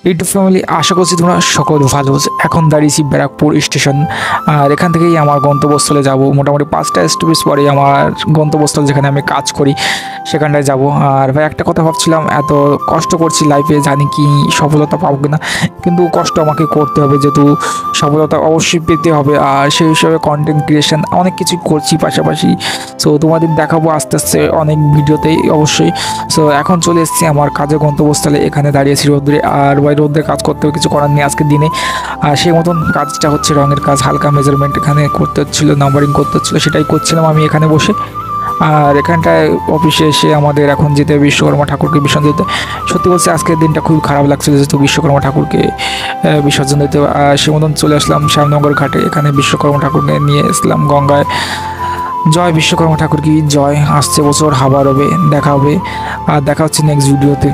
YouTube family, আশা করছি তোমরা সকল ভালো আছো। এখন দাঁড়িয়েছি ব্যারাকপুর স্টেশন, আর এখান থেকেই আমার গন্তব্যস্থলে যাব। মোটামুটি 5টা স্টপেজ পরে আমার গন্তব্যস্থল, যেখানে আমি কাজ করি, সেখানটায় যাব। আর ভাই, একটা কথা ভাবছিলাম, এত কষ্ট করছি লাইফে, জানি কি সফলতা পাবো কিনা, কিন্তু কষ্ট আমাকে করতে হবে, যেহেতু সফলতা অবশ্যই পেতে হবে। আর সেই হিসাবে কন্টেন্ট ক্রিয়েশন অনেক কিছু করছি পাশাপাশি। সো তোমাদের দেখাবো আস্তে আস্তে অনেক ভিডিওতেই অবশ্যই। সো এখন চলে এসেছি আমার কাজের গন্তব্যস্থলে, এখানে দাঁড়িয়েছি রোদ্রে। আর ভাই, রোদ্রে কাজ করতে হবে, কিছু করার নেই আজকের দিনে। আর সেই মতন কাজটা হচ্ছে রঙের কাজ, হালকা মেজারমেন্ট এখানে করতে হচ্ছিলো, নাম্বারিং করতে হচ্ছিলো, সেটাই করছিলাম আমি এখানে বসে। আর এখানটায় অফিসে এসে আমাদের এখন যেতে হবে বিশ্বকর্মা ঠাকুরকে বিসর্জন দিতে। সত্যি বলছি, আজকের দিনটা খুব খারাপ লাগছিল, যেহেতু বিশ্বকর্মা ঠাকুরকে বিসর্জন দিতে হবে। আর সে মতন চলে আসলাম শ্যামনগর ঘাটে, এখানে বিশ্বকর্মা ঠাকুরকে নিয়ে এসলাম গঙ্গায়। জয় বিশ্বকর্মা ঠাকুর কি জয়। আসছে বছর আবার হবে, দেখা হবে। আর দেখা হচ্ছে নেক্সট ভিডিওতে।